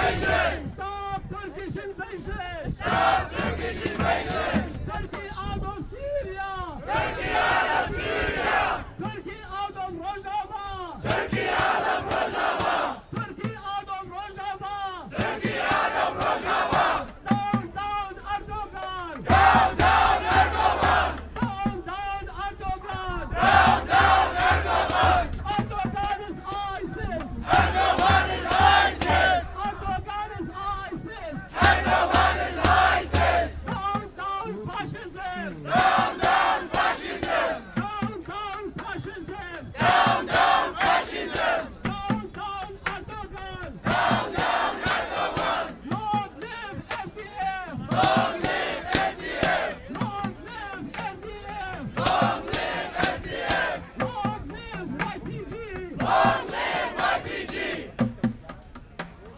invasion! Stop Turkish invasion! Stop Turkish invasion! Turkey out of Syria! Turkey out of Syria! Turkey out of Rojava! Turkey out of Rojava! Turkey out of Rojava! Turkey out of Rojava! Down, down, Erdogan! Down, down, Erdogan! Down, down, Erdogan! Down, down, Erdogan! Erdogan is ISIS! Erdogan is ISIS! Erdogan is ISIS! Erdogan is ISIS! Down, down, fascism! Down, down, fascism! Down, down, fascism! Down, down, fascism! Down, down, Erdogan! Down, down, Erdogan! Long live SDF! Long live SDF! Long live SDF! Long live SDF! Long live YPG! Long live YPG!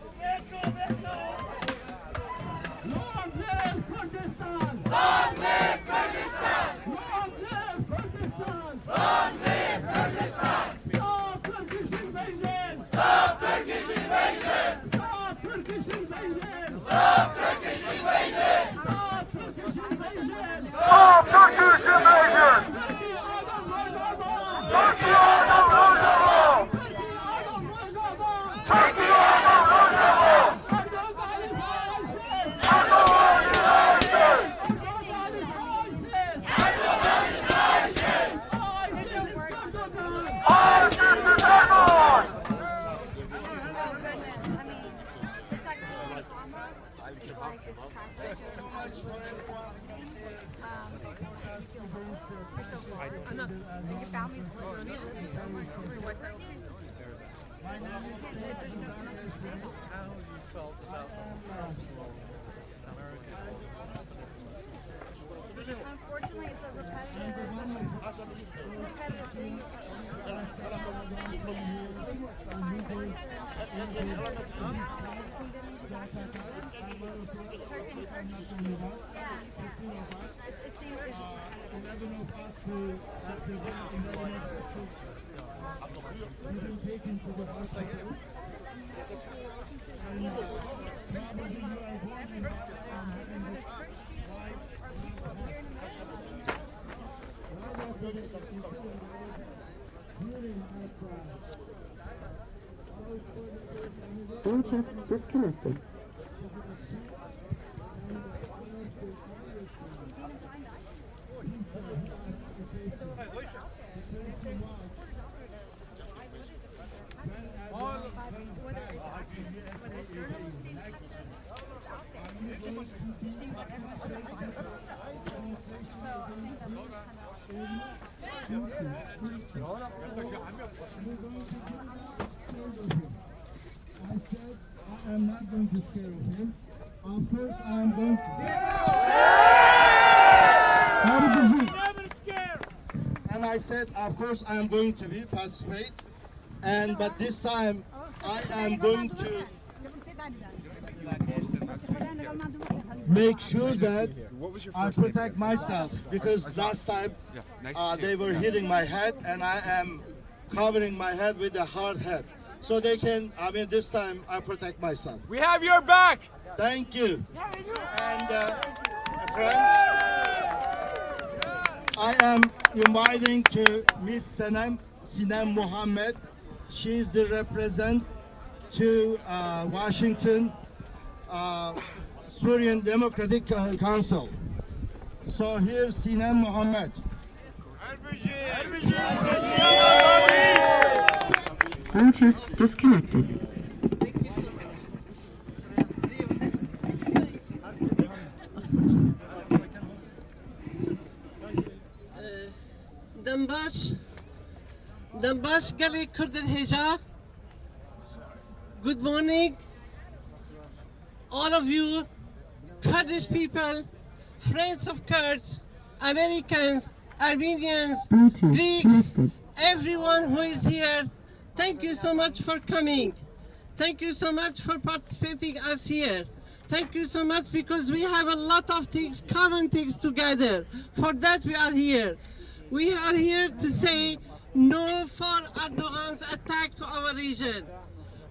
Long live Kurdistan! Long live Kurdistan! Long live Kurdistan! Long live Kurdistan! Stop Turkish invasion! Stop Turkish invasion! Stop Turkish invasion! Stop Turkish invasion! Stop Turkish invasion! Stop Turkish invasion! Turkey out of Rojava! Turkey out of Rojava! Turkey out of Rojava! Turkey out of Rojava! Erdogan is ISIS! Erdogan is ISIS! Erdogan is ISIS! Erdogan is ISIS! ISIS is Erdogan! ISIS is Erdogan! It's like really trauma. It's like it's traffic. You're so far. I'm not. Your family's really living so much over what they're opening. Unfortunately, it's a repetitive thing. It seems disconnected. I'm not going to scare him. Of course, I'm going to. How did you see? And I said, of course, I'm going to be participate. But this time, I am going to make sure that I protect myself, because last time they were hitting my head, and I am covering my head with a hard hat. So they can, this time I protect myself. We have your back! Thank you. And friends, I am inviting to Miss Sinem Mohammed. She is the representative to Washington Syrian Democratic Council. So here's Sinem Mohammed. Phone host disconnected. Dambash Gali Kurdir Heja. Good morning, all of you, Kurdish people, friends of Kurds, Americans, Armenians, Greeks, everyone who is here. Thank you so much for coming. Thank you so much for participating us here. Thank you so much, because we have a lot of things, common things together. For that we are here. We are here to say no for Erdogan's attack to our region.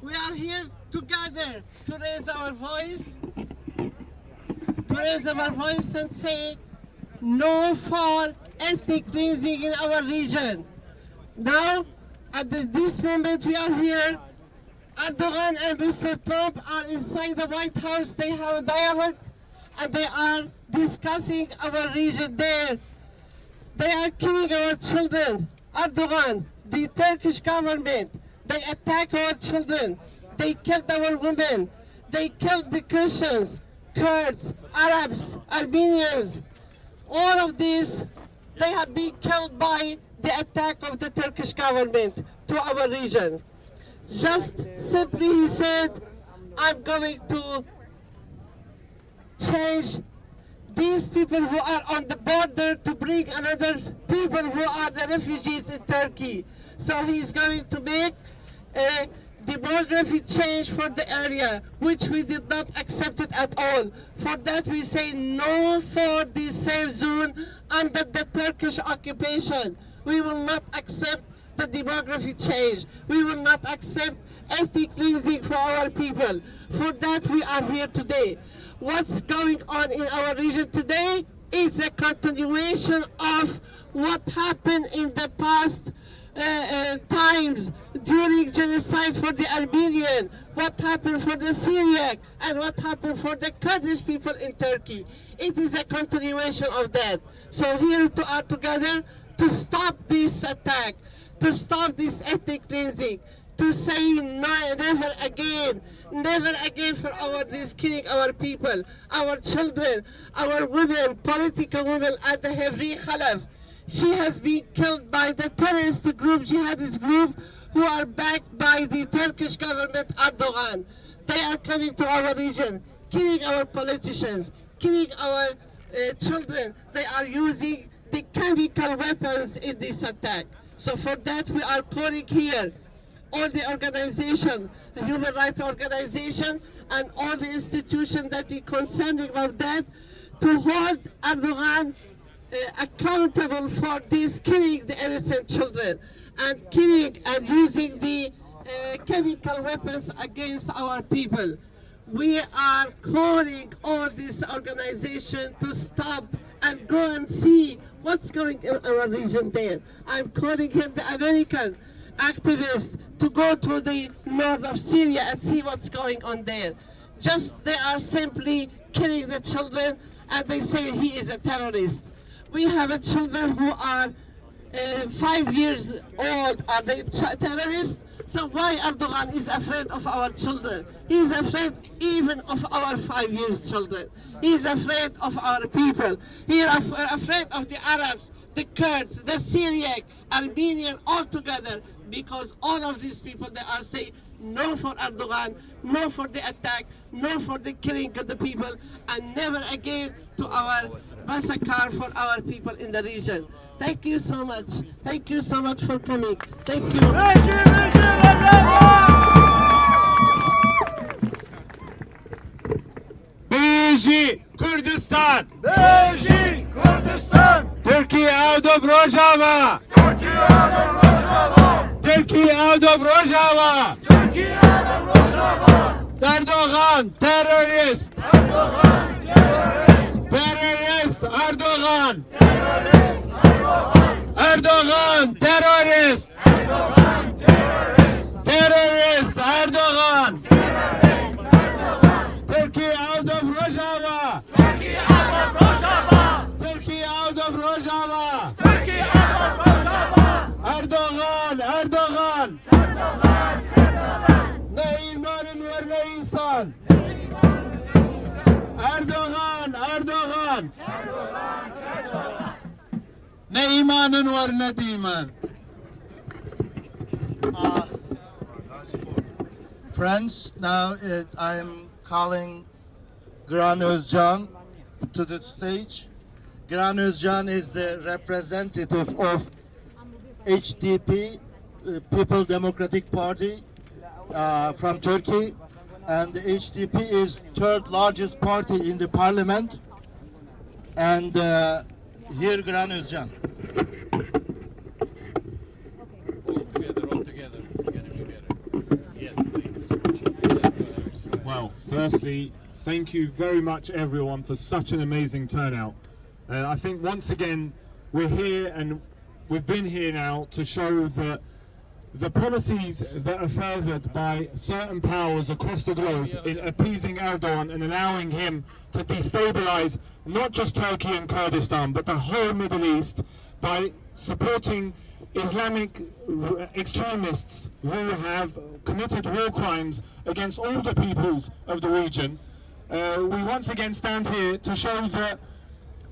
We are here together to raise our voice, and say no for ethnic cleansing in our region. Now, at this moment we are here, Erdogan and Mr. Trump are inside the White House. They have a dialogue and they are discussing our region there. They are killing our children. Erdogan, the Turkish government, they attack our children. They killed our women. They killed the Christians, Kurds, Arabs, Armenians. All of these, they have been killed by the attack of the Turkish government to our region. Just simply he said, I'm going to change these people who are on the border to bring another people who are the refugees in Turkey. So he's going to make a demography change for the area, which we did not accept it at all. For that we say no for the safe zone under the Turkish occupation. We will not accept the demography change. We will not accept ethnic cleansing for our people. For that we are here today. What's going on in our region today is a continuation of what happened in the past times during genocide for the Armenian, what happened for the Syriac, and what happened for the Kurdish people in Turkey. It is a continuation of that. So here we are together to stop this attack, to stop this ethnic cleansing, to say no, never again for this killing our people, our children, our women, political women at the Hevri Khalaf. She has been killed by the terrorist group, jihadist group, who are backed by the Turkish government, Erdogan. They are coming to our region, killing our politicians, killing our children. They are using the chemical weapons in this attack. So for that we are calling here all the organization, the human rights organization, and all the institutions that are concerned about that, to hold Erdogan accountable for this killing the innocent children and killing and using the chemical weapons against our people. We are calling all this organization to stop and go and see what's going on in our region there. I'm calling here the American activists to go to the north of Syria and see what's going on there. Just they are simply killing the children and they say he is a terrorist. We have children who are 5 years old. Are they terrorists? So why Erdogan is afraid of our children? He is afraid even of our 5 years children. He is afraid of our people. He is afraid of the Arabs, the Kurds, the Syriac, Armenian, all together, because all of these people, they are saying no for Erdogan, no for the attack, no for the killing of the people, and never again to our massacre for our people in the region. Thank you so much. Thank you so much for coming. Thank you. Beji Kurdistan. Beji Kurdistan. Turkey out of Rojava. Turkey out of Rojava. Turkey out of Rojava. Turkey out of Rojava. Erdogan terrorist. Erdogan terrorist. Terrorist Erdogan. Terrorist Erdogan. Erdogan terrorist. Erdogan terrorist. Terrorist Erdogan. Terrorist Erdogan. Turkey out of Rojava. Turkey out of Rojava. Turkey out of Rojava. Turkey out of Rojava. Erdogan, Erdogan. Erdogan, Erdogan. Ne imanın var ne insan. Erdogan, Erdogan. Ne imanın var ne de iman. Friends, now I'm calling Gran Özcan to the stage. Gran Özcan is the representative of HDP, People Democratic Party from Turkey, and the HDP is third largest party in the parliament. And here Gran Özcan. All together. Yes, please. Firstly, thank you very much everyone for such an amazing turnout. I think once again we're here and we've been here now to show that the policies that are furthered by certain powers across the globe in appeasing Erdogan and allowing him to destabilize not just Turkey and Kurdistan but the whole Middle East by supporting Islamic extremists who have committed war crimes against all the peoples of the region. We once again stand here to show that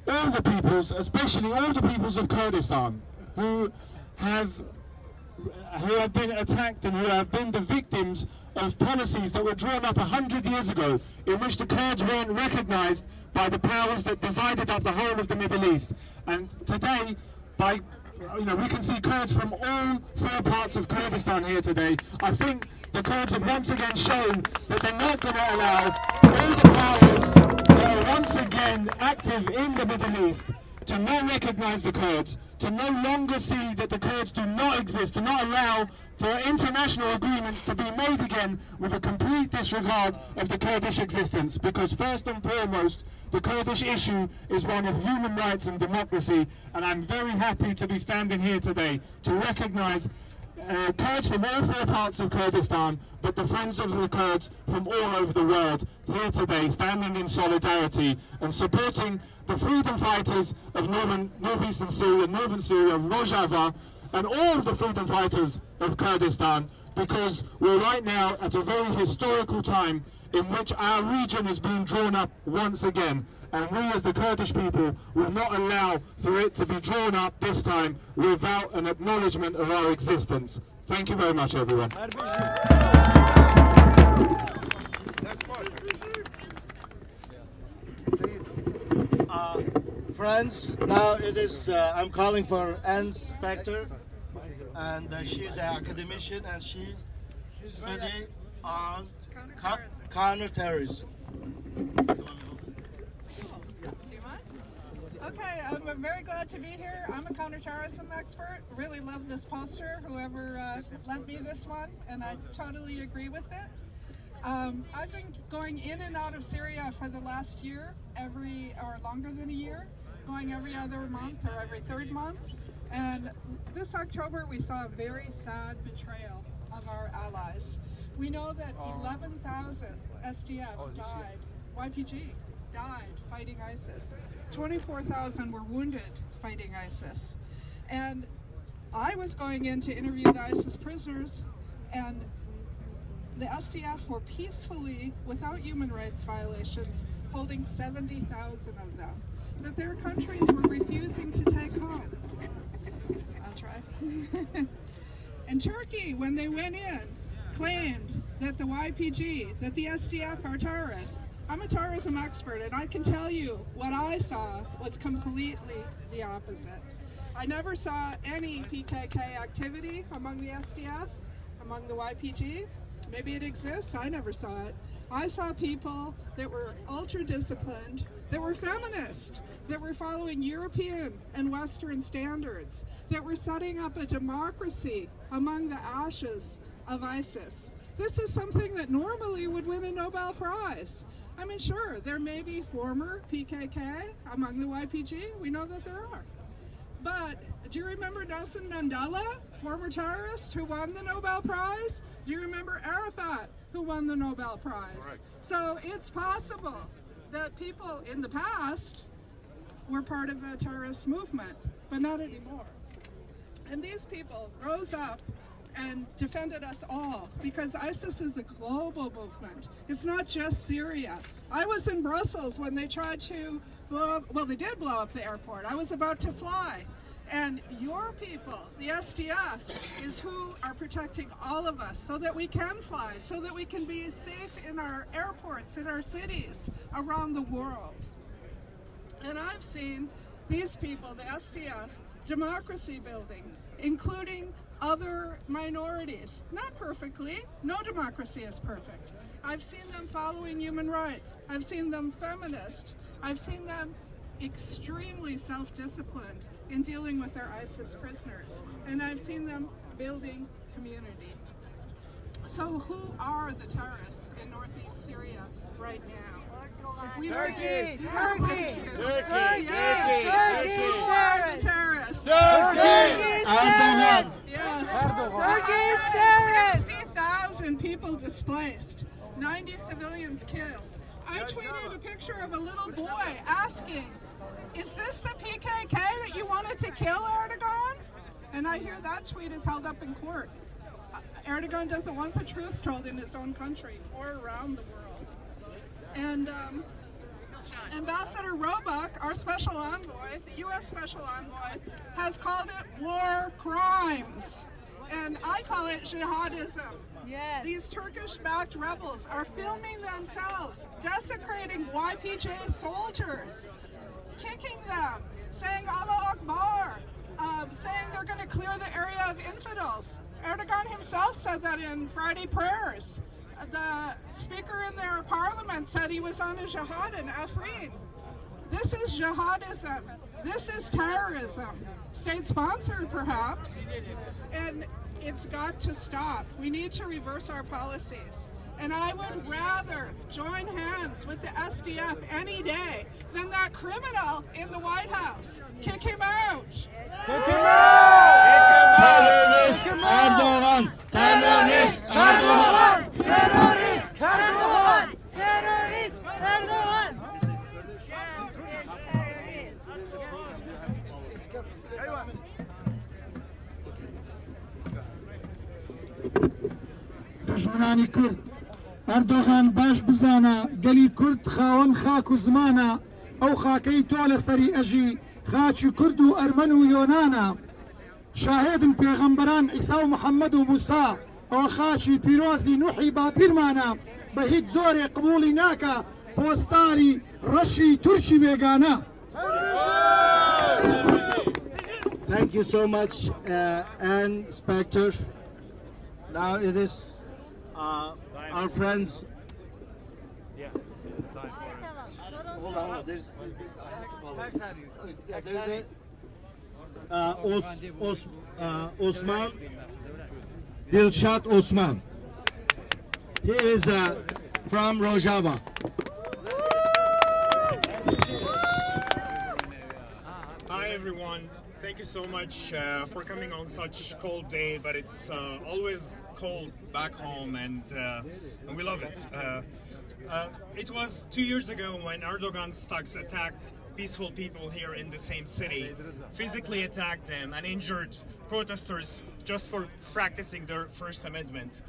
all the peoples, especially all the peoples of Kurdistan, who have been attacked and who have been the victims of policies that were drawn up 100 years ago, in which the Kurds weren't recognized by the powers that divided up the whole of the Middle East. And today, we can see Kurds from all four parts of Kurdistan here today. I think the Kurds have once again shown that they're not going to allow all the powers that are once again active in the Middle East to not recognize the Kurds, to no longer see that the Kurds do not exist, to not allow for international agreements to be made again with a complete disregard of the Kurdish existence. Because first and foremost, the Kurdish issue is one of human rights and democracy, and I'm very happy to be standing here today to recognize Kurds from all four parts of Kurdistan, but the friends of the Kurds from all over the world here today, standing in solidarity and supporting the freedom fighters of northeastern Syria, northern Syria, Rojava, and all the freedom fighters of Kurdistan, because we're right now at a very historical time in which our region is being drawn up once again, and we as the Kurdish people will not allow for it to be drawn up this time without an acknowledgement of our existence. Thank you very much, everyone. Friends, now it is, I'm calling for Anne Spector, and she's an academician and she studies on counterterrorism. Okay, I'm very glad to be here. I'm a counterterrorism expert. Really love this poster, whoever lent me this one, and I totally agree with it. I've been going in and out of Syria for the last year, or longer than a year, going every other month or every third month. And this October we saw a very sad betrayal of our allies. We know that 11,000 SDF died, YPG died fighting ISIS. 24,000 were wounded fighting ISIS. And I was going in to interview the ISIS prisoners, and the SDF were peacefully, without human rights violations, holding 70,000 of them, that their countries were refusing to take home. I'll try. And Turkey, when they went in, claimed that the YPG, that the SDF are terrorists. I'm a terrorism expert, and I can tell you what I saw was completely the opposite. I never saw any PKK activity among the SDF, among the YPG. Maybe it exists, I never saw it. I saw people that were ultra-disciplined, that were feminist, that were following European and Western standards, that were setting up a democracy among the ashes of ISIS. This is something that normally would win a Nobel Prize. I mean, sure, there may be former PKK among the YPG. We know that there are. But do you remember Nelson Mandela, former terrorist who won the Nobel Prize? Do you remember Arafat, who won the Nobel Prize? Right. So it's possible that people in the past were part of a terrorist movement, but not anymore. And these people rose up and defended us all, because ISIS is a global movement. It's not just Syria. I was in Brussels when they tried to blow up, well, they did blow up the airport. I was about to fly. And your people, the SDF, is who are protecting all of us so that we can fly, so that we can be safe in our airports, in our cities, around the world. And I've seen these people, the SDF, democracy building, including other minorities. Not perfectly, no democracy is perfect. I've seen them following human rights. I've seen them feminist. I've seen them extremely self-disciplined in dealing with their ISIS prisoners. And I've seen them building community. So who are the terrorists in northeast Syria right now. Turkey! Turkey! Turkey! Terrorists! Erdogan! Yes. Turkey's terrorists! 60,000 people displaced. 90 civilians killed. I tweeted a picture of a little boy asking, "Is this the PKK that you wanted to kill Erdogan?" And I hear that tweet is held up in court. Erdogan doesn't want the truth told in his own country or around the world. And Ambassador Roebuck, our special envoy, the U.S. special envoy, has called it war crimes. And I call it jihadism. Yes. These Turkish-backed rebels are filming themselves, desecrating YPJ soldiers, kicking them, saying Allah Akbar, saying they're going to clear the area of infidels. Erdogan himself said that in Friday prayers. The speaker in their parliament said he was on a jihad in Afrin. This is jihadism. This is terrorism. State-sponsored, perhaps. And it's got to stop. We need to reverse our policies. And I would rather join hands with the SDF any day than that criminal in the White House. Kick him out! Kick him out! Terrorist Erdogan! Terrorist Erdogan! Terrorist Erdogan! Terrorist Erdogan! دشمنانی کرد ئەردۆغان باش بزانە گەلی کورد خاوەن خاک و زمانە ئەو خاکەی تۆ لەسەری ئەژی خاچی کورد و ئەرمەن و یۆنانە شاهێدن پێغەمبەران عیسا و محەممەد و موسا ئەوە خاچی پیرۆزی نوحی باپیرمانە بە هیچ زۆرێ قبوڵی ناکە پۆستاری ڕەشی تورکی بێگانە. Thank you so much, Anne Spector. Now it is our friends. Hold on, there's, I have to follow. Yeah, there's Osman, Dilshad Osman. He is from Rojava. Hi everyone. Thank you so much for coming on such cold day, but it's always cold back home, and we love it. It was 2 years ago when Erdogan's thugs attacked peaceful people here in the same city, physically attacked them and injured protesters just for practicing their First Amendment.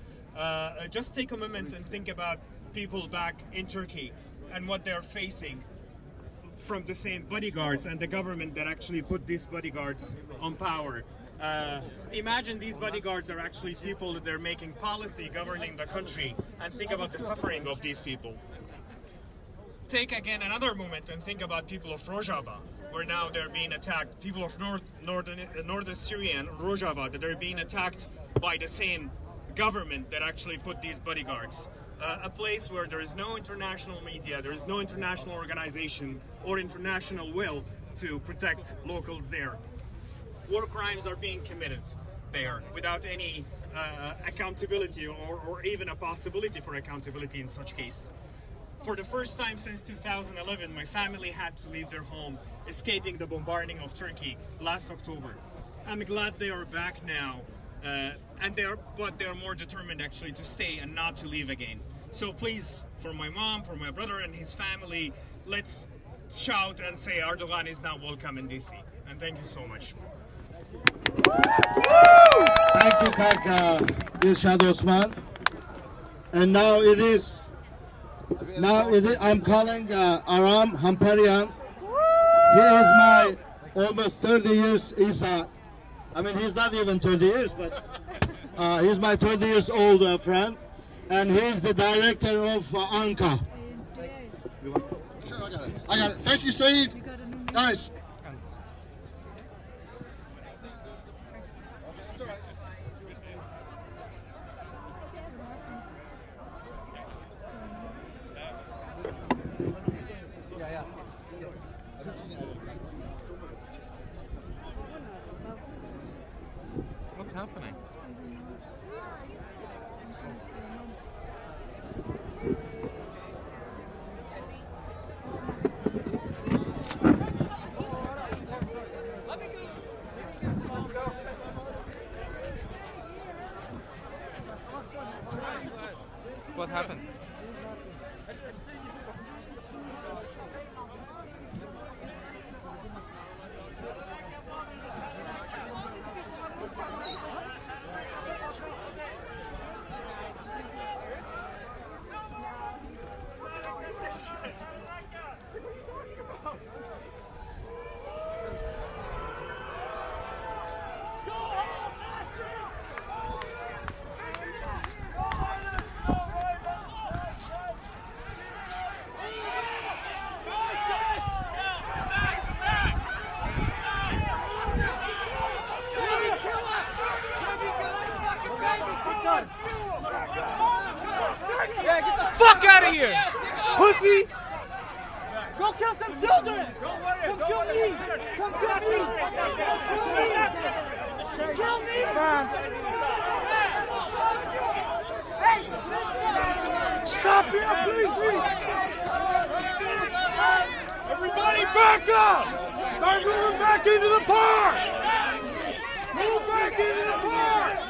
Just take a moment and think about people back in Turkey and what they're facing from the same bodyguards and the government that actually put these bodyguards on power. Imagine these bodyguards are actually people that they're making policy governing the country, and think about the suffering of these people. Take again another moment and think about people of Rojava, where now they're being attacked, people of northern Syria and Rojava, that are being attacked by the same government that actually put these bodyguards. A place where there is no international media, there is no international organization or international will to protect locals there. War crimes are being committed there without any accountability or even a possibility for accountability in such case. For the first time since 2011, my family had to leave their home, escaping the bombarding of Turkey last October. I'm glad they are back now, but they are more determined actually to stay and not to leave again. So please, for my mom, for my brother and his family, let's shout and say Erdogan is now welcome in DC. And thank you so much. Thank you, Kaka Dilshad Osman. And now it is, I'm calling Aram Hamparian. He is my almost 30 years, he's not even 30 years, but he's my 30 years old friend. And he's the director of ANCA. Sure, I got it. Thank you, Saeed. Guys. What's happening? Stop here, please! Everybody back up! Start moving back into the park! Move back into the park!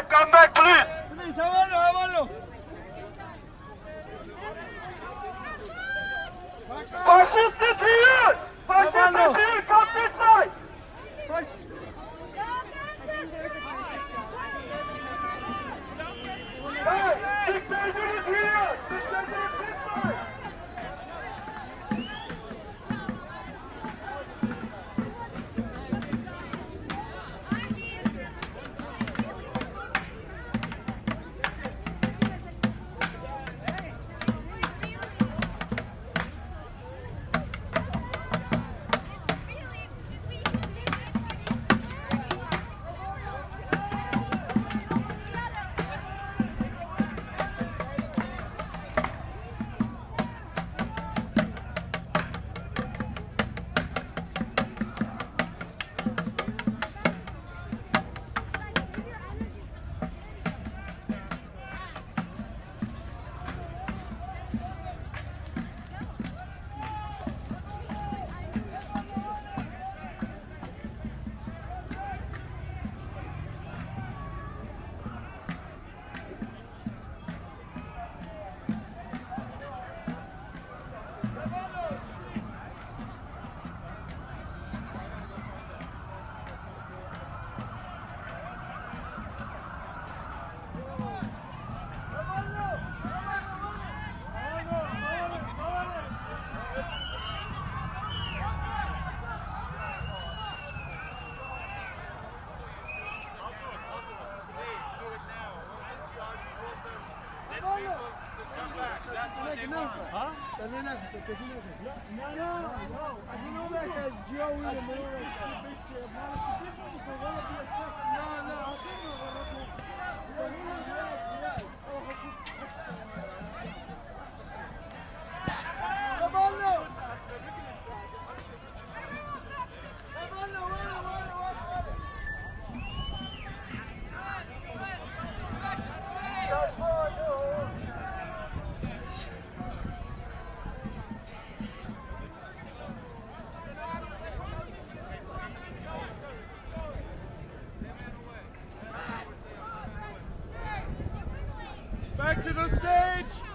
Come back, please! Please, hágalo! Fascistic here! Fascistic here! Come this side! Hey, dictator is here! Dictator is this side! Back to the stage!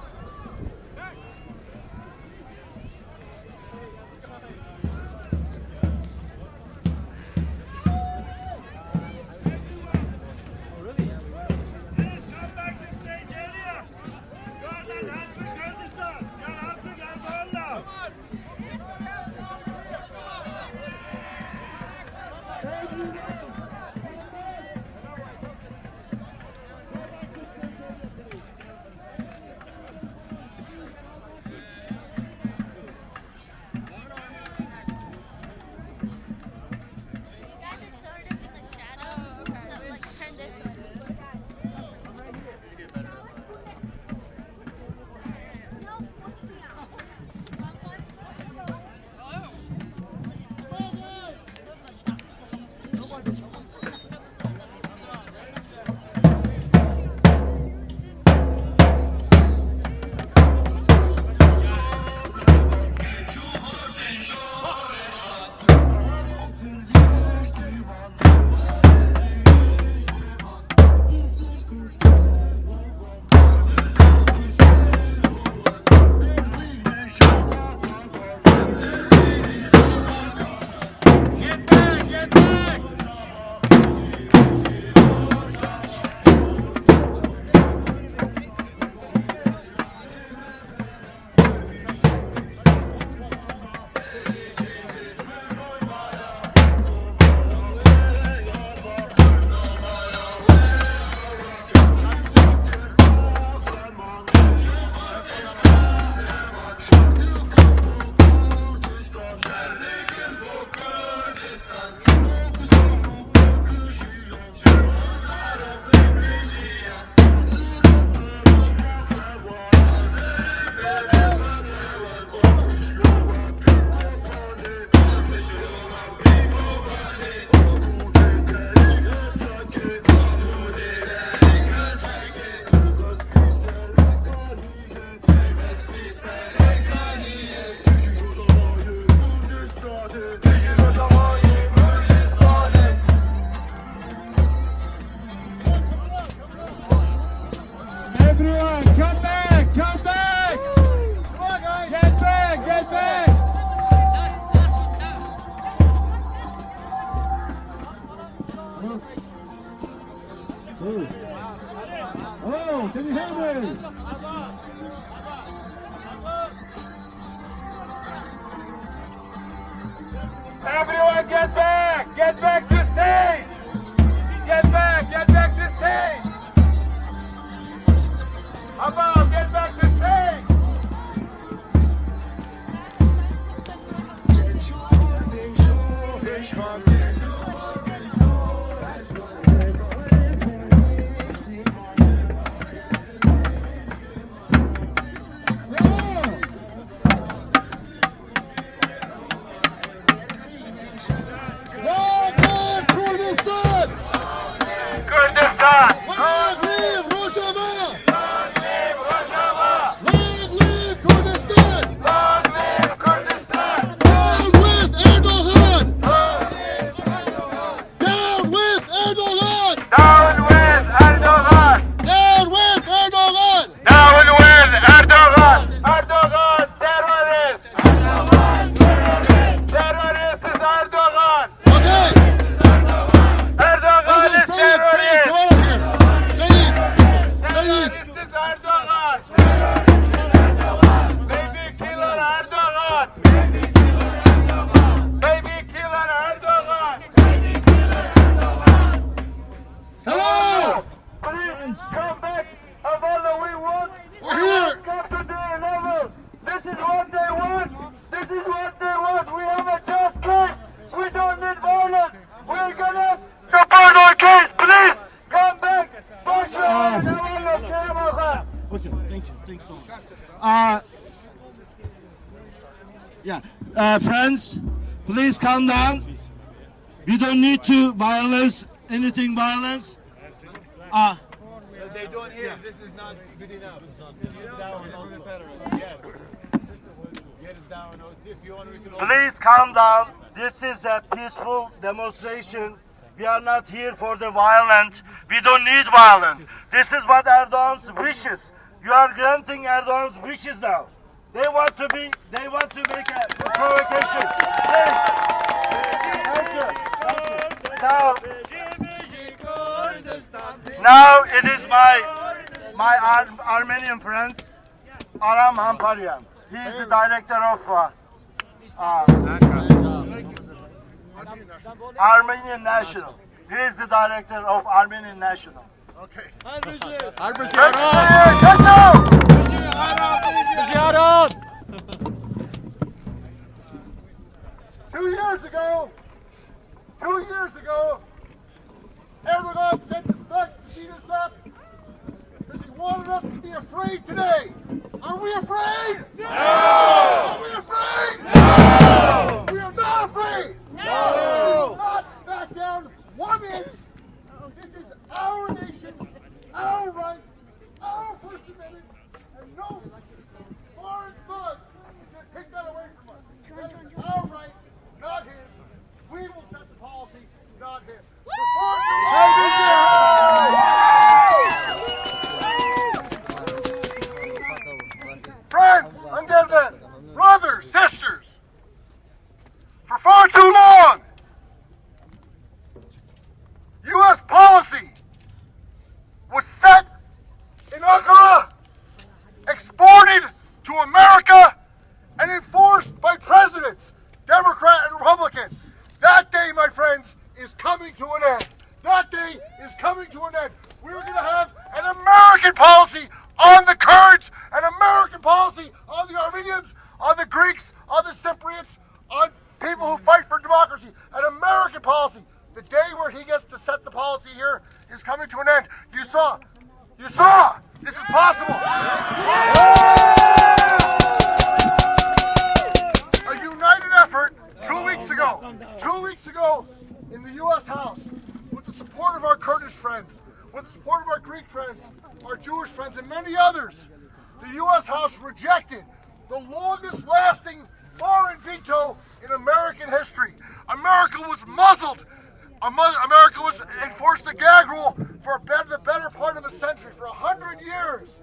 Oh, can you hear me? Everyone get back! Get back to stage! Get back to stage! Above, get back to stage! Come back, Havana, we want. We're here. Come to the level. Okay, thank you. Thanks so much. Friends, please calm down. We don't need to violence, anything violence. They don't hear. This is not good enough. Get it down. Yes. Get it down. If you want, we can. Please calm down. This is a peaceful demonstration. We are not here for the violence. We don't need violence. This is what Erdogan's wishes. You are granting Erdogan's wishes now. They want to make a provocation. Thank you. Now it is my Armenian friend, Aram Hamparian. He is the director of Armenian National. He is the director of Armenian National. Okay. Two years ago, Erdogan sent his thugs to beat us up because he wanted us to be afraid today. Are we afraid? No! Are we afraid? No! We are not afraid! No! We will not back down 1 inch. This is our nation, our right, our First Amendment, and no foreign thugs can take that away from us. That is our right, not his. We will set the policy, not him. Friends, undead, brothers, sisters, for far too long, U.S. policy was set in Ankara, exported to America, and enforced by presidents, Democrat and Republican. That day, my friends, is coming to an end. That day is coming to an end. We're going to have an American policy on the Kurds, an American policy on the Armenians, on the Greeks, on the Cypriots, on people who fight for democracy. An American policy. The day where he gets to set the policy here is coming to an end. You saw. This is possible. A united effort 2 weeks ago. 2 weeks ago in the U.S. House, with the support of our Kurdish friends, with the support of our Greek friends, our Jewish friends, and many others, the U.S. House rejected the longest lasting foreign veto in American history. America was muzzled. America was enforced a gag rule for the better part of a century. For 100 years,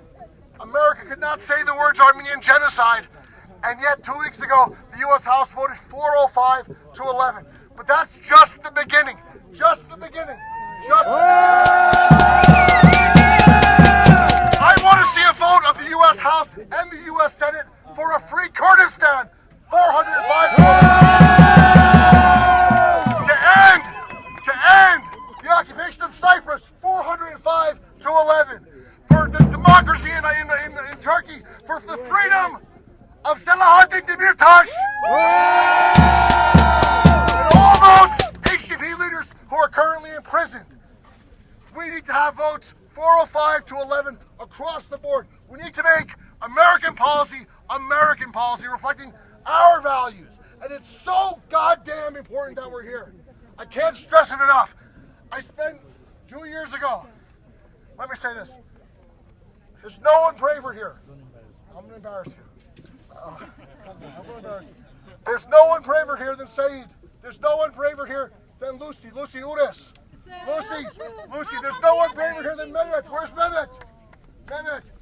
America could not say the words Armenian genocide. And yet 2 weeks ago, the U.S. House voted 405 to 11. But that's just the beginning. Just the beginning. Just the beginning. I want to see a vote of the U.S. House and the U.S. Senate for a free Kurdistan. 405 to end the occupation of Cyprus. 405 to 11. For the democracy in Turkey. For the freedom of Selahattin Demirtas. And all those HDP leaders who are currently imprisoned. We need to have votes 405 to 11 across the board. We need to make American policy, reflecting our values. And it's so goddamn important that we're here. I can't stress it enough. I spent 2 years ago, let me say this. There's no one braver here. I'm going to embarrass you. There's no one braver here than Saeed. There's no one braver here than Lucy Ures. Lucy, there's no one braver here than Mehmet. Where's Mehmet?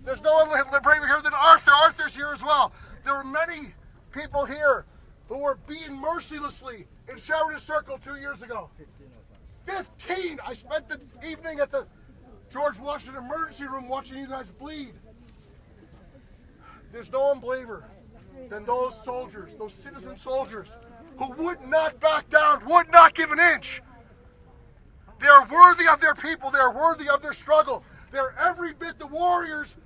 There's no one braver here than Arthur. Arthur's here as well. There were many people here who were beaten mercilessly in Sheridan Circle 2 years ago. 15! I spent the evening at the George Washington emergency room watching you guys bleed. There's no one braver than those soldiers, those citizen soldiers, who would not back down, would not give an inch. They are worthy of their people. They are worthy of their struggle. They're every bit the warriors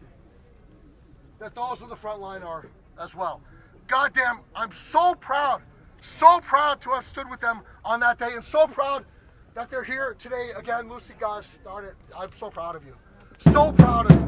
that those on the front line are as well. Goddamn, I'm so proud to have stood with them on that day, and so proud that they're here today again. Lucy, gosh darn it, I'm so proud of you. So proud of you.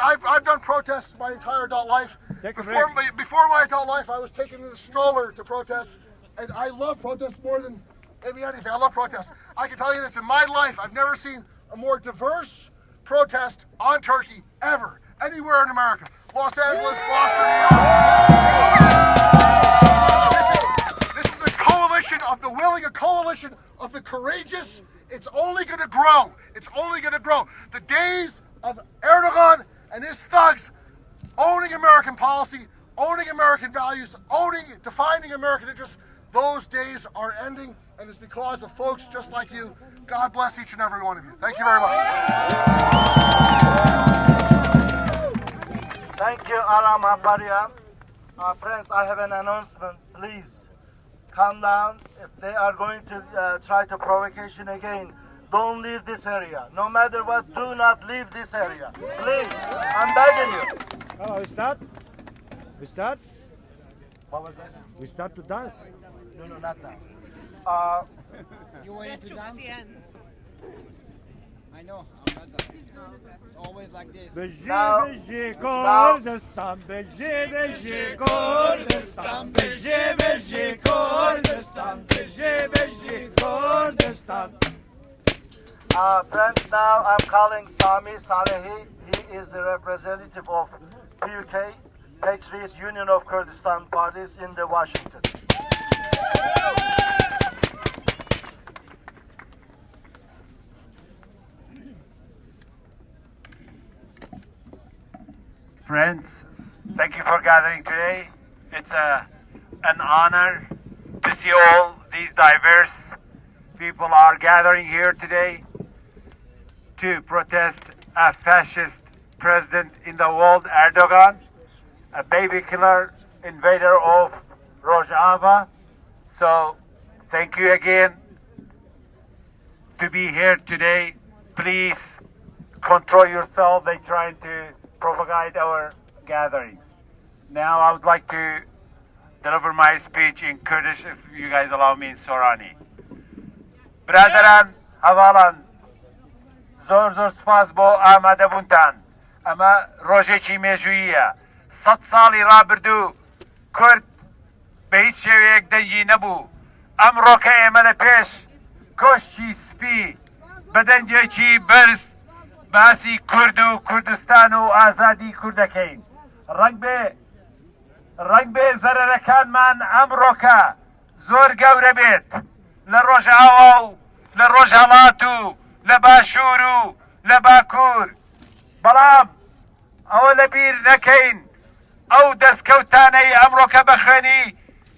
I've done protests my entire adult life. Before my adult life, I was taken in a stroller to protest, and I love protests more than maybe anything. I love protests. I can tell you this, in my life, I've never seen a more diverse protest on Turkey ever, anywhere in America. Los Angeles, Boston, New York. This is a coalition of the willing, a coalition of the courageous. It's only going to grow. It's only going to grow. The days of Erdogan and his thugs owning American policy, owning American values, defining American interests, those days are ending, and it's because of folks just like you. God bless each and every one of you. Thank you very much. Thank you, Aram Haparia. Friends, I have an announcement. Please calm down. If they are going to try to provocation again, don't leave this area. No matter what, do not leave this area. Please, I'm begging you. Oh, we start? We start? What was that? We start to dance? No, not now. You want to dance? I know, I'm not that. It's always like this. Beji Kurdistan, Beji Kurdistan, Beji Kurdistan, Beji Kurdistan. Friends, now I'm calling Sami Salehi. He is the representative of PUK, Patriot Union of Kurdistan parties in the Washington. Friends, thank you for gathering today. It's an honor to see all these diverse people are gathering here today to protest a fascist president in the world, Erdogan, a baby killer, invader of Rojava. So thank you again to be here today. Please control yourself. They're trying to propagate our gatherings. Now I would like to deliver my speech in Kurdish, if you guys allow me, in Sorani. Bradaran, havalan, zor spas bo amade buntan. Ama rojeçi meczuiye. 100 sali ra birdu Kurd به هیچ شێوەیەک دەنگی نەبوو. ئەمڕۆکە ئێمە لە پێش کۆشتی سپی بە دەنگێکی بەرز باسی کورد و کوردستان و ئازادی کوردەکەین. ڕەنگ بێ زەرەرەکانمان ئەمڕۆکە زۆر گەورە بێت لە ڕۆژئاوا و لە ڕۆژهەڵات و لە باشوور و لە باکوور. بەڵام ئەوە لەبیر نەکەین ئەو دەستکەوتانەی ئەمڕۆکە بەخوێنی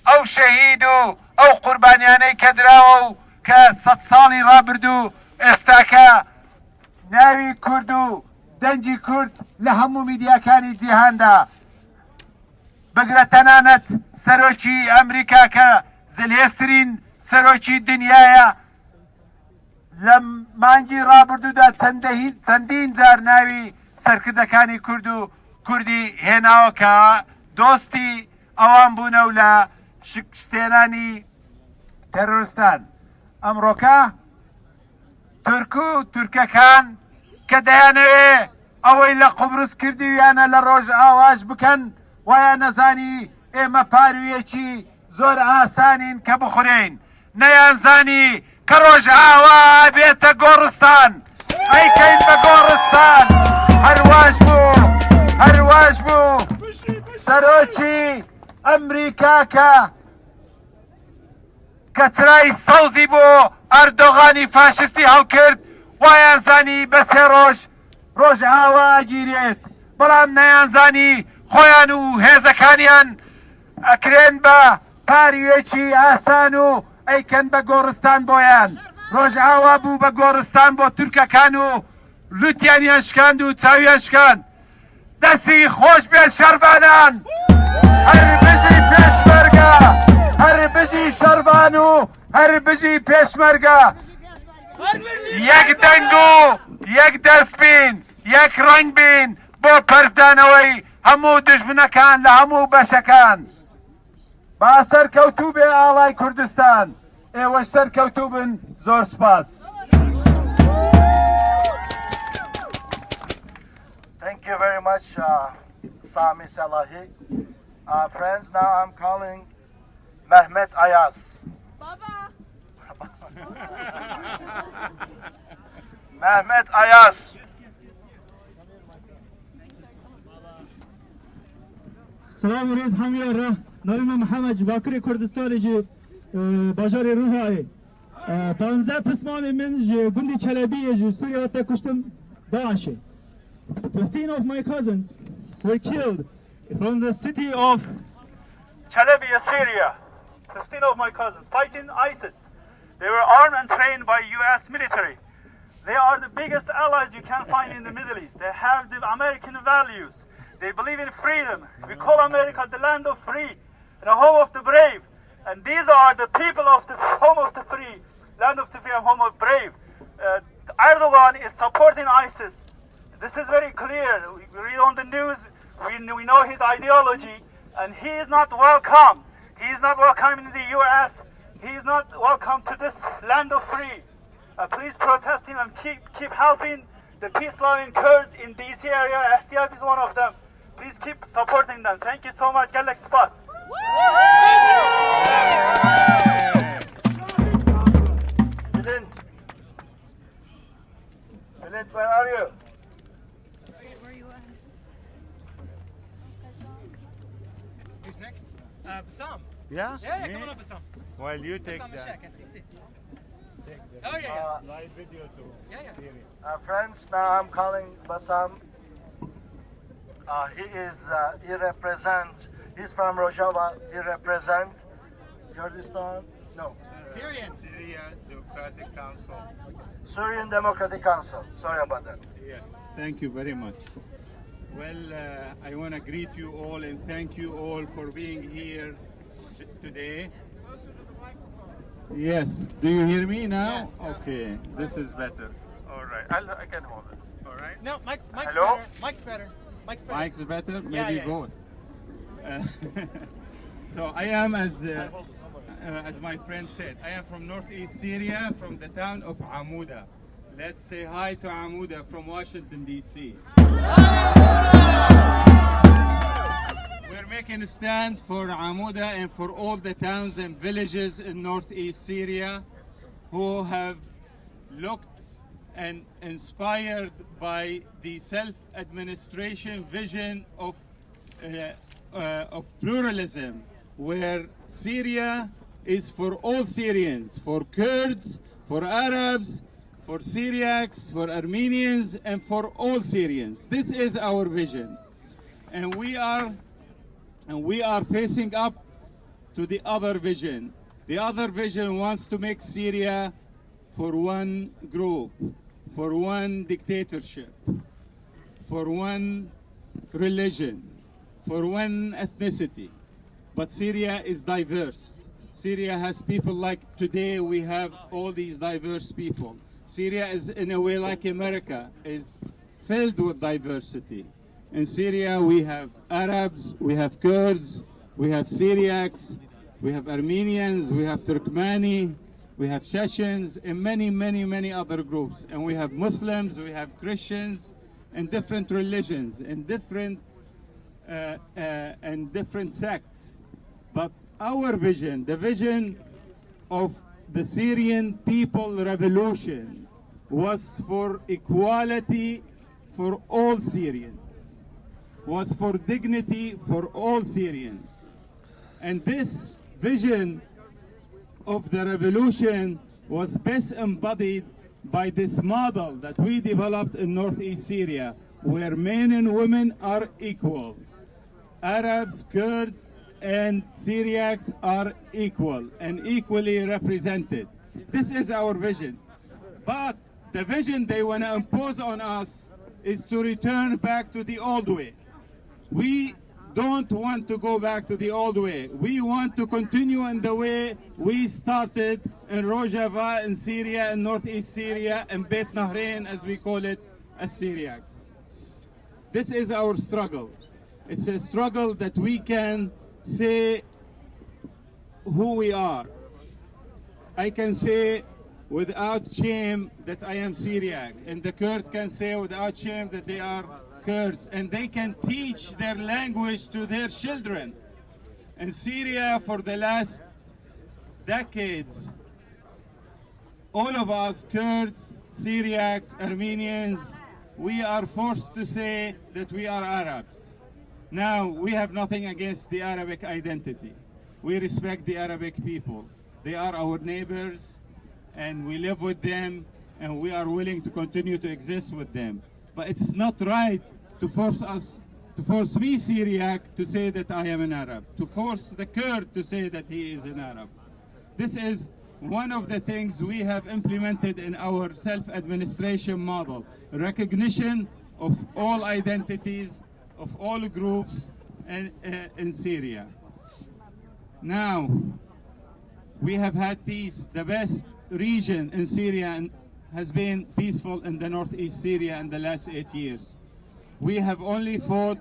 ئەو شەهید و ئەو قوربانیانەی کە دراوە و کە 100 ساڵی ڕابردوو ئێستاکە ناوی کورد و دەنگی کورد لە هەموو میدیاکانی جیهاندا بگرە تەنانەت سەرۆکی ئەمریکا کە زلهێسترین سەرۆکی دنیایە لە مانگی ڕابردوودا چەندین جار ناوی سەرکردەکانی کورد و کوردی هێناوە کە دۆستی ئەوان بوونە و لە شتێنانی تەرۆریستان. ئەمڕۆکە تورک و تورکەکان کە دەیانەوێ ئەوەی لە قوبرس کردویانە لە ڕۆژئاواش بکەن وایە نەزانی ئێمە پارویەکی زۆر ئاسانین کە بخورێین. نەیانزانی کە ڕۆژئاوا بێتە گۆڕستان. ئەیکەین بە گۆڕستان. هەرواش بوو سەرۆکی ئەمریکا کە چرای سەوزی بۆ ئەردۆغانی فاشستی هەڵکرد وایانزانی بە سێ ڕۆژئاوا ئەگیرێت. بەڵام نەیانزانی خۆیان و هێزەکانیان ئەکرێن بە پاریوێکی ئاسان و ئەیکەن بە گۆڕستان بۆیان. ڕۆژئاوا بوو بە گۆڕستان بۆ تورکەکان و لوتیانیان شکاند و چاویان شکاند. دەستی خۆش بێ شەربانان، هەر بژی پێشمەرگە، هەر بژی شەربان و هەر بژی پێشمەرگە. یەک دەنگ و یەک دەست بین، یەک ڕەنگ بین بۆ پەرزدانەوەی هەموو دژمنەکان لە هەموو بەشەکان. با سەرکەوتوو بێ ئاڵای کوردستان، ئێوەش سەرکەوتوو بن. زۆر سپاس. Thank you very much, Sami Salahi. Friends, now I'm calling Mehmet Ayaz. Baba. Mehmet Ayaz. سلام روز همه را نام محمد باکر کردستان جی بازار روحای 15 پسمان من جی گندی چلبی جی سوریا تا کشتم داعش 15 of my cousins were killed from the city of Chalabi, Syria. 15 of my cousins fighting ISIS. They were armed and trained by US military. They are the biggest allies you can find in the Middle East. They have the American values. They believe in freedom. We call America the land of free and a home of the brave. And these are the people of the home of the free, land of the free and home of brave. Erdogan is supporting ISIS. This is very clear. We read on the news. We know his ideology, and he is not welcome. He is not welcome in the U.S. He is not welcome to this land of free. Please protest him and keep helping the peace-loving Kurds in DC area. STF is one of them. Please keep supporting them. Thank you so much. Gelek spas. Bülent, where are you? Who's next? Bassam. Yeah? Yeah, Me? come on up, Bassam. Well, you take Bassam that. Mashak, STC. Oh, yeah. Live video to Yeah. Friends, now I'm calling Bassam. He's from Rojava. He represents Kurdistan. No. Syrian. Syria Democratic Council. Syrian Democratic Council. Sorry about that. Yes, thank you very much. Well, I want to greet you all and thank you all for being here today. Yes, do you hear me now? Yes. Okay, this is better. All right, I can hold it. All right. No, Mike's Hello? better. Mike's better. Mike's better. Mike's better? Maybe Yeah, yeah. both. So I am, as my friend said, I am from northeast Syria, from the town of Amuda. Let's say hi to Amuda from Washington, D.C. We're making a stand for Amuda and for all the towns and villages in northeast Syria who have looked and inspired by the self-administration vision of pluralism, where Syria is for all Syrians, for Kurds, for Arabs, for Syriacs, for Armenians, and for all Syrians. This is our vision, and we are facing up to the other vision. The other vision wants to make Syria for one group, for one dictatorship, for one religion, for one ethnicity. But Syria is diverse. Syria has people like today we have all these diverse people. Syria is in a way like America, is filled with diversity. In Syria we have Arabs, we have Kurds, we have Syriacs, we have Armenians, we have Turkmeni, we have Chechens, and many other groups. And we have Muslims, we have Christians, and different religions, and different sects. But our vision, the vision of the Syrian people revolution, was for equality for all Syrians, was for dignity for all Syrians. And this vision of the revolution was best embodied by this model that we developed in northeast Syria, where men and women are equal. Arabs, Kurds, and Syriacs are equal and equally represented. This is our vision. But the vision they want to impose on us is to return back to the old way. We don't want to go back to the old way. We want to continue in the way we started in Rojava, in Syria, in northeast Syria, and Beit Nahrain, as we call it, as Syriacs. This is our struggle. It's a struggle that we can say who we are. I can say without shame that I am Syriac, and the Kurd can say without shame that they are Kurds, and they can teach their language to their children. In Syria, for the last decades, all of us, Kurds, Syriacs, Armenians, we are forced to say that we are Arabs. Now, we have nothing against the Arabic identity. We respect the Arabic people. They are our neighbors, and we live with them, and we are willing to continue to exist with them. But it's not right to force me, Syriac, to say that I am an Arab, to force the Kurd to say that he is an Arab. This is one of the things we have implemented in our self-administration model, recognition of all identities, of all groups in Syria. Now, we have had peace. The best region in Syria has been peaceful in the northeast Syria in the last 8 years. We have only fought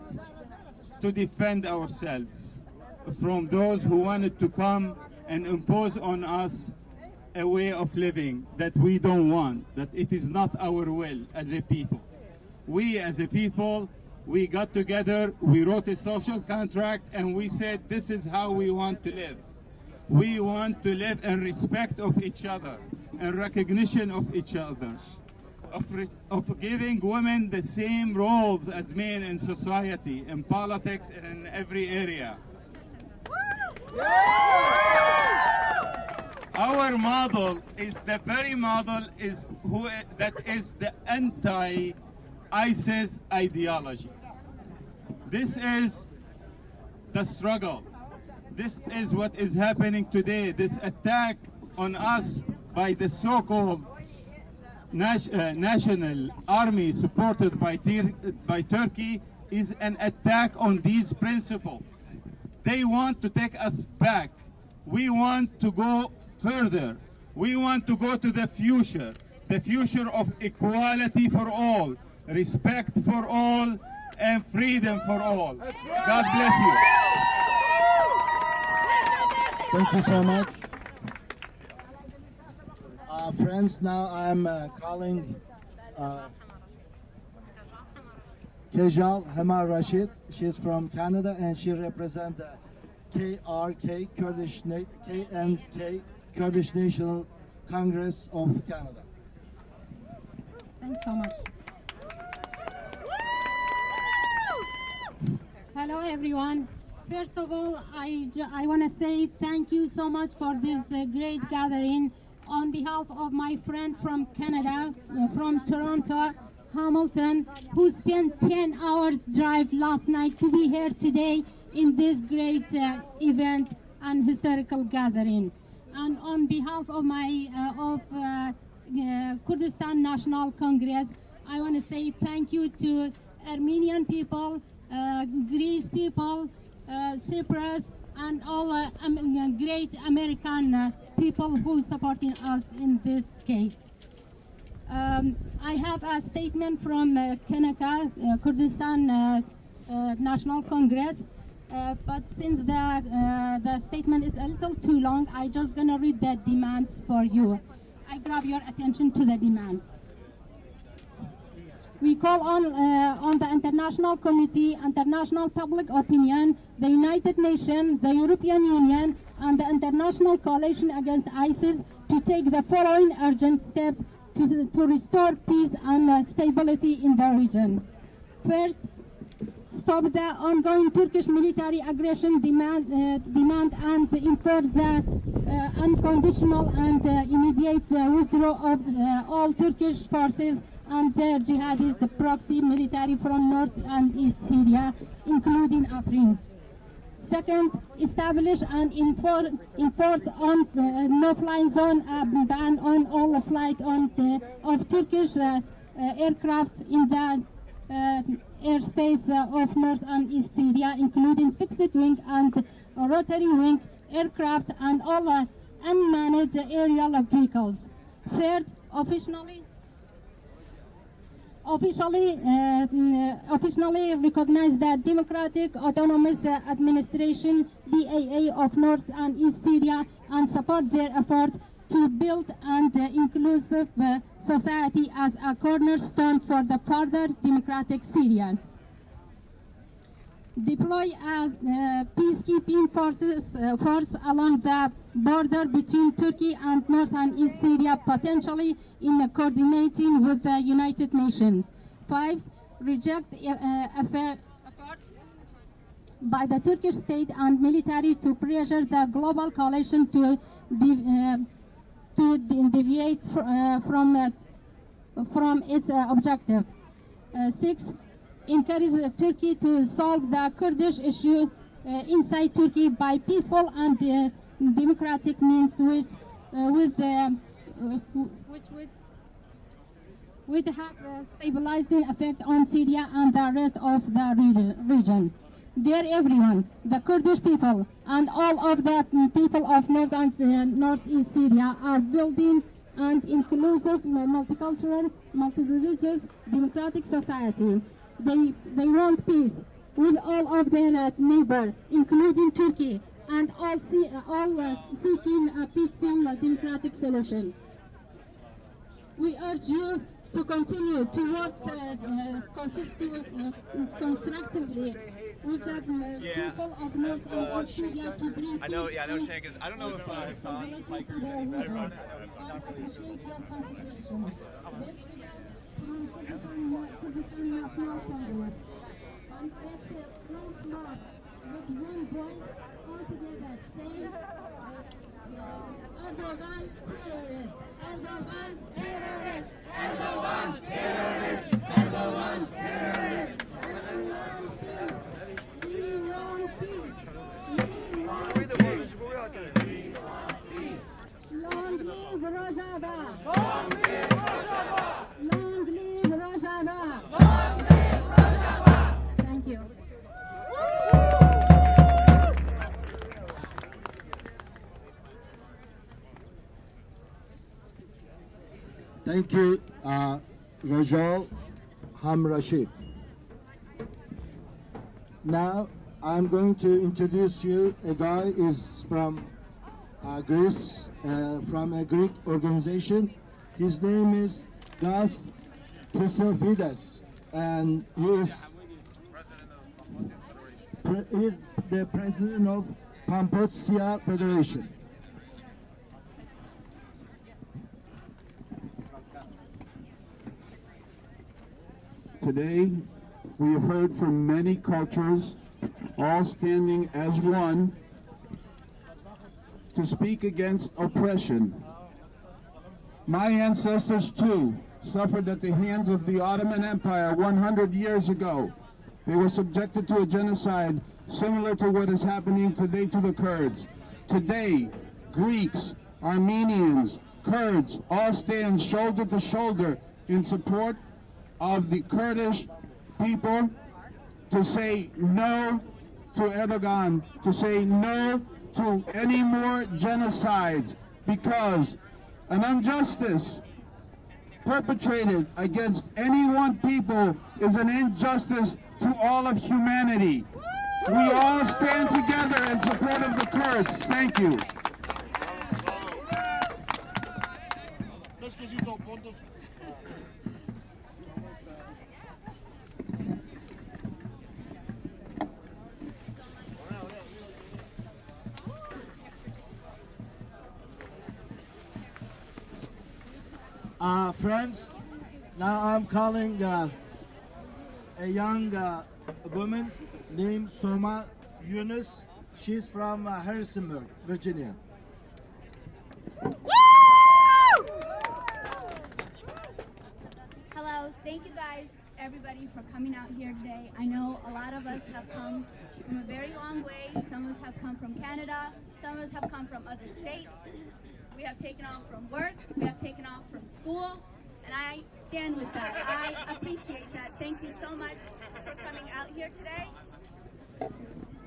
to defend ourselves from those who wanted to come and impose on us a way of living that we don't want, that it is not our will as a people. We as a people, we got together, we wrote a social contract, and we said this is how we want to live. We want to live in respect of each other, in recognition of each other, of giving women the same roles as men in society, in politics, and in every area. Our model is the very model that is the anti-ISIS ideology. This is the struggle. This is what is happening today. This attack on us by the so-called national army supported by Turkey is an attack on these principles. They want to take us back. We want to go further. We want to go to the future of equality for all, respect for all, and freedom for all. God bless you. Thank you so much. Friends, now I'm calling Kejal Hemar Rashid. She's from Canada and she represents the KRK, KNK, Kurdish National Congress of Canada. Thanks so much. Hello everyone. First of all, I want to say thank you so much for this great gathering. On behalf of my friend from Canada, from Toronto, Hamilton, who spent 10 hours drive last night to be here today in this great event and historical gathering. And on behalf of my Kurdistan National Congress, I want to say thank you to Armenian people, Greece people, Cyprus, and all great American people who supporting us in this case. I have a statement from Kanaka, Kurdistan National Congress, but since the statement is a little too long, I'm just gonna read the demands for you. I grab your attention to the demands. We call on the international community, international public opinion, the United Nations, the European Union, and the International Coalition Against ISIS to take the following urgent steps to restore peace and stability in the region. First, stop the ongoing Turkish military aggression demand and enforce the unconditional and immediate withdrawal of all Turkish forces and their jihadist proxy military from North and East Syria, including Afrin. Second, establish and enforce on no-fly zone ban on all flight of Turkish aircraft in the airspace of North and East Syria, including fixed-wing and rotary-wing aircraft and all unmanned aerial vehicles. Third, officially recognize the Democratic Autonomous Administration (DAA) of North and East Syria and support their effort to build an inclusive society as a cornerstone for the further democratic Syria. deploy a peacekeeping force along the border between Turkey and North and East Syria, potentially in coordinating with the United Nations. 5. Reject efforts by the Turkish state and military to pressure the global coalition to deviate from its objective. 6. Encourage Turkey to solve the Kurdish issue inside Turkey by peaceful and democratic means, which would have a stabilizing effect on Syria and the rest of the region. Dear everyone, the Kurdish people and all of the people of North and Northeast Syria are building an inclusive, multicultural, multi-religious, democratic society. They want peace with all of their neighbors, including Turkey, and all seeking a peaceful, democratic solution. We urge you to continue to work constructively with the people of North and East Syria to bring I know Shank is. I don't know if it's on. Like, appreciate your consideration. This National Congress. And let's march with one voice all together, saying Erdogan terrorist, Erdogan terrorist, Erdogan terrorist, Erdogan terrorist. We want peace. We want peace. Long live Rojava. Long live Rojava. Long live Rojava. Long live Rojava. Thank you. Thank you, Rajal Hamrashid. Now, I'm going to introduce you. A guy is from Greece, from a Greek organization. His name is Gas Trisofides, and he is the president of Pamposia Federation. Today, we have heard from many cultures, all standing as one, to speak against oppression. My ancestors, too, suffered at the hands of the Ottoman Empire 100 years ago. They were subjected to a genocide similar to what is happening today to the Kurds. Today, Greeks, Armenians, Kurds all stand shoulder to shoulder in support of the Kurdish people to say no to Erdogan, to say no to any more genocides, because an injustice perpetrated against any one people is an injustice to all of humanity. We all stand together in support of the Kurds. Thank you. Friends, now I'm calling a young woman named Soma Yunus. She's from Harrisonburg, Virginia. Hello, thank you guys, everybody, for coming out here today. I know a lot of us have come from a very long way. Some of us have come from Canada. Some of us have come from other states. We have taken off from work. We have taken off from school. And I stand with that. I appreciate that. Thank you so much for coming out here today.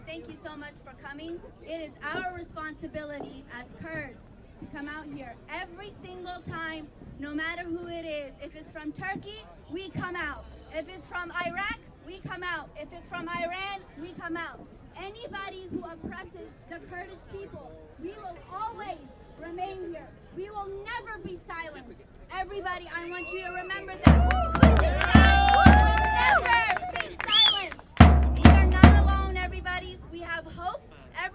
Thank you so much for coming. It is our responsibility as Kurds to come out here every single time, no matter who it is. If it's from Turkey, we come out. If it's from Iraq, we come out. If it's from Iran, we come out. Anybody who oppresses the Kurdish people, we will always remain here. We will never be silent. Everybody, I want you to remember that. Kurdistan will never be silenced. We are not alone.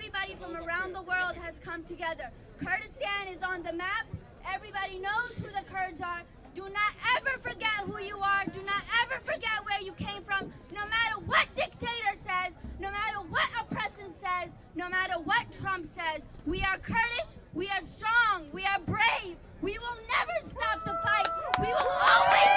everybody from around the world has come together. Kurdistan is on the map. Everybody knows who the Kurds are. Do not ever forget who you are. Do not ever forget where you came from. No matter what dictator says, no matter what oppressing says, no matter what Trump says, we are Kurdish, we are strong, we are brave. We will never stop the fight. We will always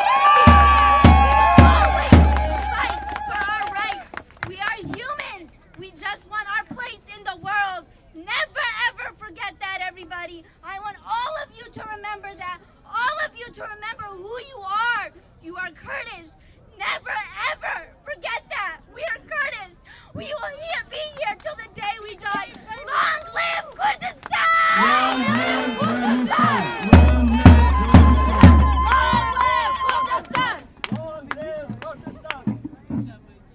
fight for our rights. We are humans. We just want our place in the world. Never ever forget that, everybody. I want all of you to remember that. All of you to remember who you are. You are Kurdish. Never ever forget that. We are Kurdish. We will be here till the day we die. Long live Kurdistan! Long live Kurdistan! Long live Kurdistan!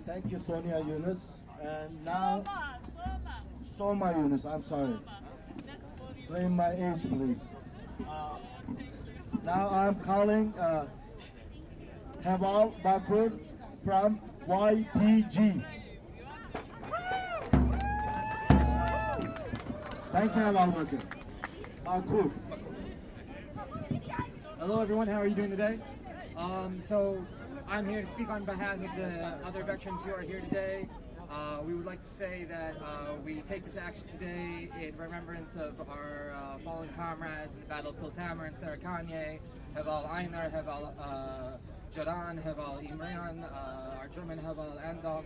Thank you, Sonia Yunus. And now, Soma Yunus, I'm sorry. Claim my age, please. Now I'm calling Heval Bakur from YPG. Thank you, Heval Bakur. Hello everyone, how are you doing today? So I'm here to speak on behalf of the other veterans who are here today. We would like to say that we take this action today in remembrance of our fallen comrades in the Battle of Tiltamer and Sarakanye, Heval Einar, Heval Jaran, Heval Imran, our German Heval Andok.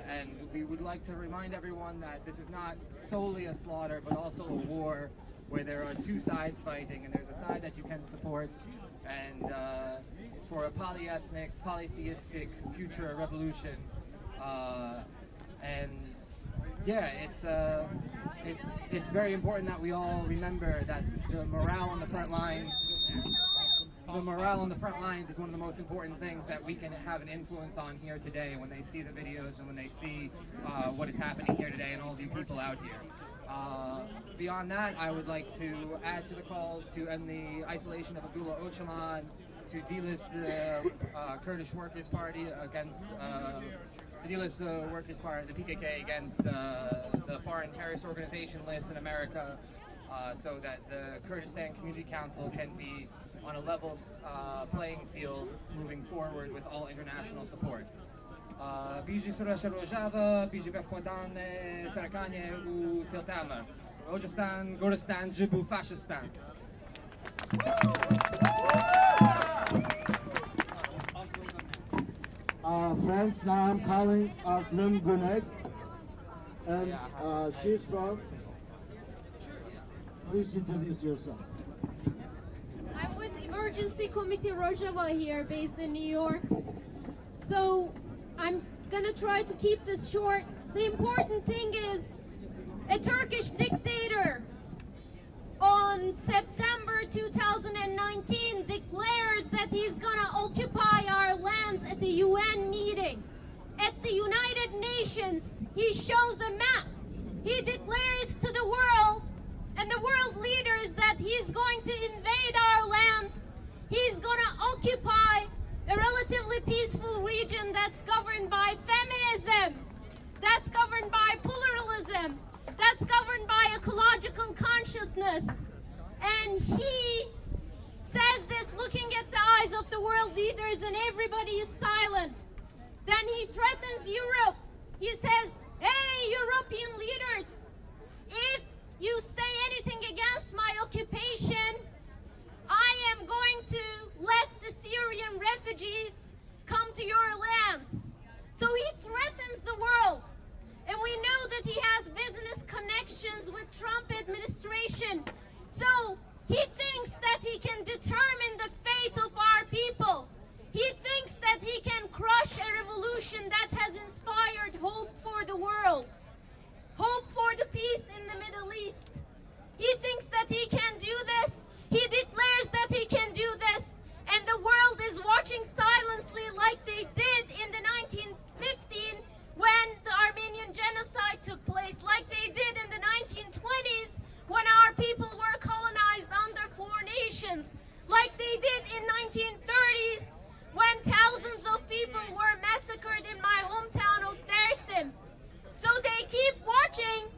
And we would like to remind everyone that this is not solely a slaughter, but also a war where there are two sides fighting, and there's a side that you can support, and for a polyethnic, polytheistic future revolution. And yeah, it's very important that we all remember that the morale on the front lines. The morale on the front lines is one of the most important things that we can have an influence on here today when they see the videos and when they see what is happening here today and all of you people out here. Beyond that, I would like to add to the calls to end the isolation of Abdullah Öcalan, to delist the Kurdish Workers' Party against, to delist the Workers' Party, the PKK against the foreign terrorist organization list in America, so that the Kurdistan Community Council can be on a level playing field moving forward with all international support. Biji Surasha Rojava, Biji Bekwadan, Sarakanye, U Tiltama, Rojastan, Goristan, Jibu, Fascistan. Friends, now I'm calling Aslim Gunek, and she's from. Please introduce yourself. I'm with Emergency Committee Rojava here, based in New York. So I'm gonna try to keep this short. The important thing is a Turkish dictator on September 2019 declares that he's gonna occupy our lands at the UN meeting. At the United Nations, he shows a map. He declares to the world and the world leaders that he's going to invade our lands. He's going to occupy a relatively peaceful region that's governed by feminism, that's governed by pluralism, that's governed by ecological consciousness. And he says this looking at the eyes of the world leaders, and everybody is silent. Then he threatens Europe. He says, hey, European leaders, if you say anything against my occupation, I am going to let the Syrian refugees come to your lands. So he threatens the world. And we know that he has business connections with Trump administration. So he thinks that he can determine the fate of our people. He thinks that he can crush a revolution that has inspired hope for the world. Hope for the peace in the Middle East. He thinks that he can do this. He declares that he can do this. And the world is watching silently like they did in the 1915 when the Armenian genocide took place, like they did in the 1920s when our people were colonized under 4 nations, like they did in 1930s when thousands of people were massacred in my hometown of Dersim. So they keep watching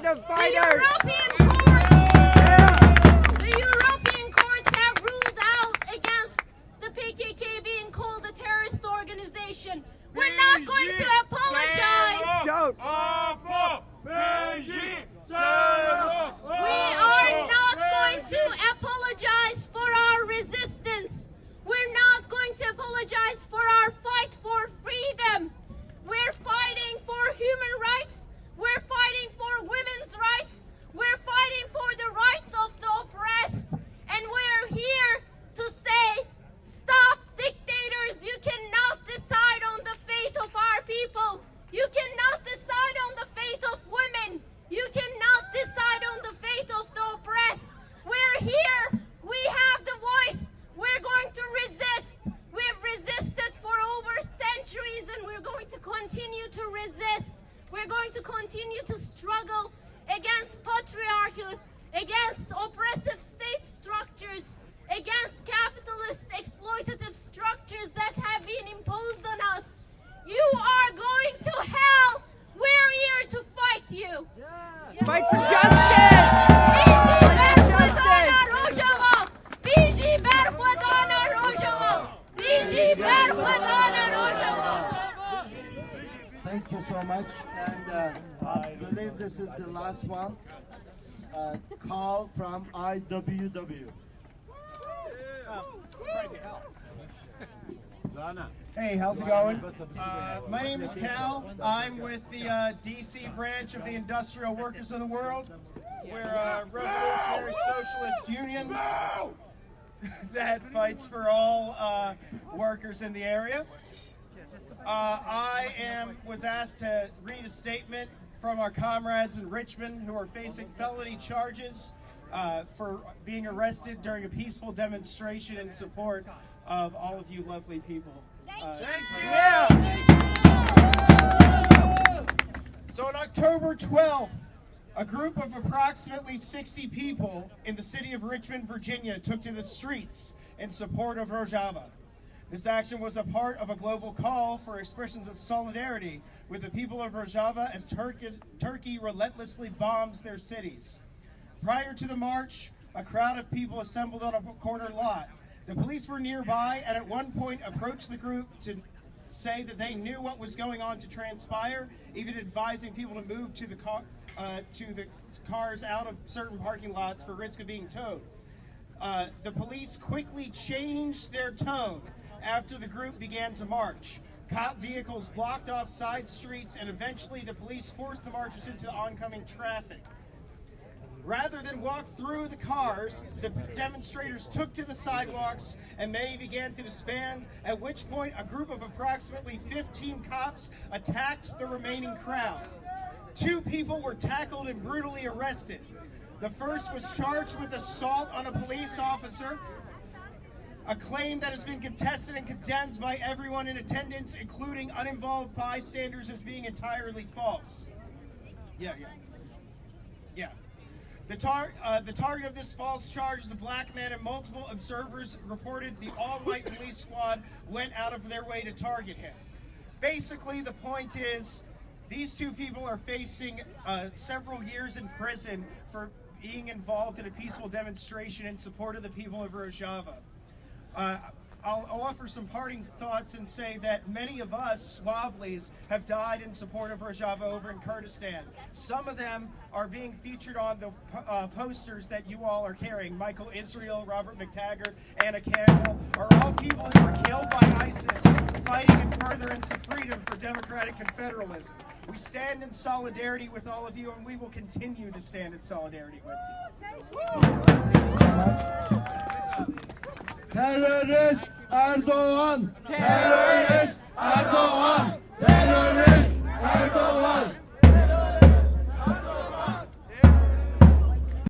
freedom The fighters! European courts have ruled out against the PKK being called a terrorist organization. We're not going to apologize. We are not going to apologize for our resistance. We're not going to apologize for our fight for freedom. We're fighting for human rights. We're fighting for women's rights. We're fighting for the rights of the oppressed. And we're here to say, stop dictators. You cannot decide on the fate of our people. You cannot decide on the fate of women. You cannot decide on the fate of the oppressed. We're here. We have the voice. We're going to resist. We've resisted for over centuries, and we're going to continue to resist. We're going to continue to struggle against patriarchy, against oppressive state structures, against capitalist exploitative structures that have been imposed on us. You are going to hell. We're here to fight you. Fight for justice! Thank you so much, and I believe this is the last one. Call from IWW. Hey, how's it going? My name is Cal. I'm with the DC branch of the Industrial Workers of the World. We're a revolutionary socialist union that fights for all workers in the area. I was asked to read a statement from our comrades in Richmond who are facing felony charges for being arrested during a peaceful demonstration in support of all of you lovely people. Thank you. So on October 12th, a group of approximately 60 people in the city of Richmond, Virginia, took to the streets in support of Rojava. This action was a part of a global call for expressions of solidarity with the people of Rojava as Turkey relentlessly bombs their cities. Prior to the march, a crowd of people assembled on a corner lot. The police were nearby and at one point approached the group to say that they knew what was going on to transpire, even advising people to move to the cars out of certain parking lots for risk of being towed. The police quickly changed their tone after the group began to march. Cop vehicles blocked off side streets, and eventually the police forced the marchers into oncoming traffic. Rather than walk through the cars, the demonstrators took to the sidewalks and many began to disband, at which point a group of approximately 15 cops attacked the remaining crowd. 2 people were tackled and brutally arrested. The first was charged with assault on a police officer, a claim that has been contested and condemned by everyone in attendance, including uninvolved bystanders, as being entirely false. The target of this false charge is a black man, and multiple observers reported the all-white police squad went out of their way to target him. Basically, the point is, these 2 people are facing several years in prison for being involved in a peaceful demonstration in support of the people of Rojava. I'll offer some parting thoughts and say that many of us Wobblies have died in support of Rojava over in Kurdistan. Some of them are being featured on the posters that you all are carrying. Michael Israel, Robert McTaggart, Anna Campbell are all people who were killed by ISIS fighting in furtherance of freedom for democratic confederalism. We stand in solidarity with all of you, and we will continue to stand in solidarity with you. Terrorist Erdogan! Terrorist Erdogan!